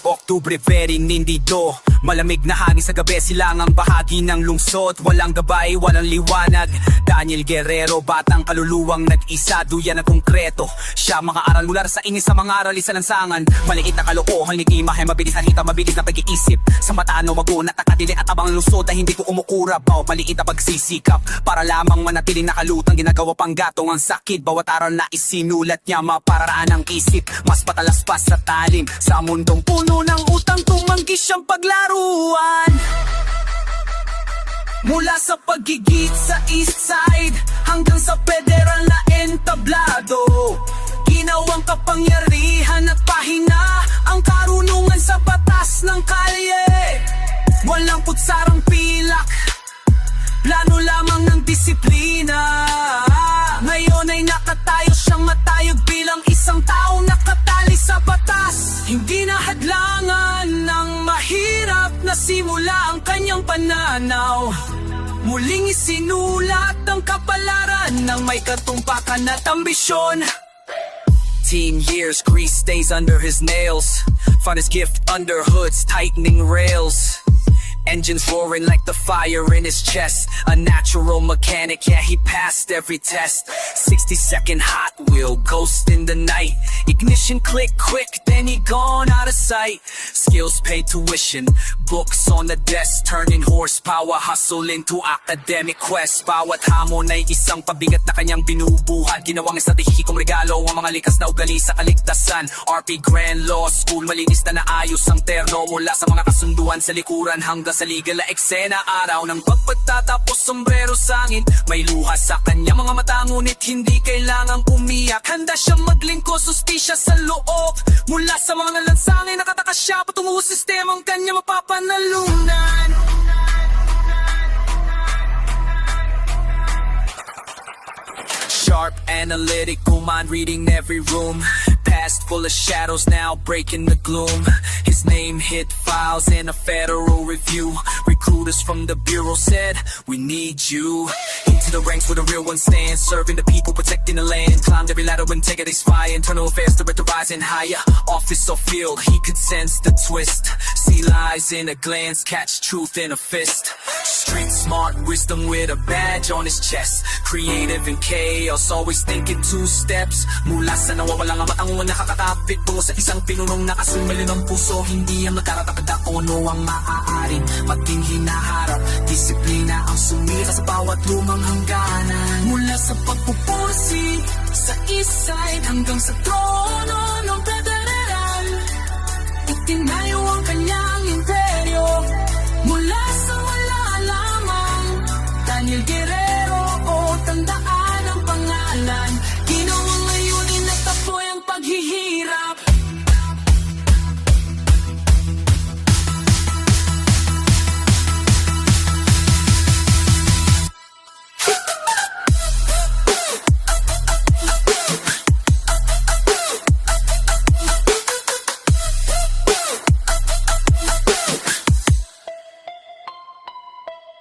Oktubre very nindido, malamig na hangin sa gabi, silangang bahagi ng lungsod. Walang gabay, walang liwanag. Daniel Guerrero, batang kaluluwang nag-isa, duyan na konkreto. Siya makaaral mula sa ingis sa mga aral, isa lansangan. Maliit na kalokohan, ng imahe, mabilis na hita, mabilis na pag-iisip. Sa matano, magunat, nakatili at abang lungsod na hindi ko umukurap. Maliit na pagsisikap, para lamang manatiling nakalutang. Ginagawa pang gatong ang sakit, bawat aral na isinulat niya, mapararaan ang isip. Mas patalas pa sa talim, sa mundong puno ng utang, tumanggi siyang paglaruan. Mula sa pagigit sa east side hanggang sa federal na entablado, ginawang kapangyarihan at pahina ang karunungan sa batas ng kalye. Walang putsarang pilak, plano lamang ng disiplina. Ngayon ay nakatayo siyang matayog bilang isang taong nakatali sa batas. Hindi na hadlangan ng mahirap na simula ang kanyang pananaw. Muling isinulat ang kapalaran ng may katumpakan at ambisyon. Teen years, grease stays under his nails. Found his gift under hoods, tightening rails. Engines roaring like the fire in his chest. A natural mechanic, yeah, he passed every test. 60-second Hot Wheel, ghost in the night. Ignition click quick, then he gone out of sight. Skills pay tuition, books on the desk. Turning horsepower, hustle into academic quest. Bawat hamon ay isang pabigat na kanyang binubuhat. Ginawang estratehikong regalo ang mga likas na ugali sa kaligtasan. RP Grand Law School, malinis na naayos ang terno. Mula sa mga kasunduan sa likuran hanggang sa legal na eksena. Araw ng pagpagtatapos, sombrero sangin. May luha sa kanya mga mata, ngunit hindi kailangang umiyak. Handa siyang maglingkod, sustisya sa loob. Mula sa mga lansangin, nakatakas siya patungo sa sistemang kanya mapapanalunan. Sharp, analytical mind reading every room. Past full of shadows, now breaking the gloom. His name hit files in a federal review. Recruiters from the bureau said, we need you. Into the ranks where the real ones stand, serving the people, protecting the land. Climbed every ladder and take it spy. Internal affairs to rising higher. Office or field, he could sense the twist. See lies in a glance, catch truth in a fist. Street smart wisdom with a badge on his chest. Creative in chaos, always thinking two steps. Mula sa nawawalang amatanguan nakakatapit po sa isang pinunong nakasumali ng puso. Hindi ang nagkaratapad ako ano ang maaaring maging hinaharap. Disiplina ang sumira sa bawat lumang hangganan. Mula sa pagpupursig sa east side hanggang sa trono ng federal, itinay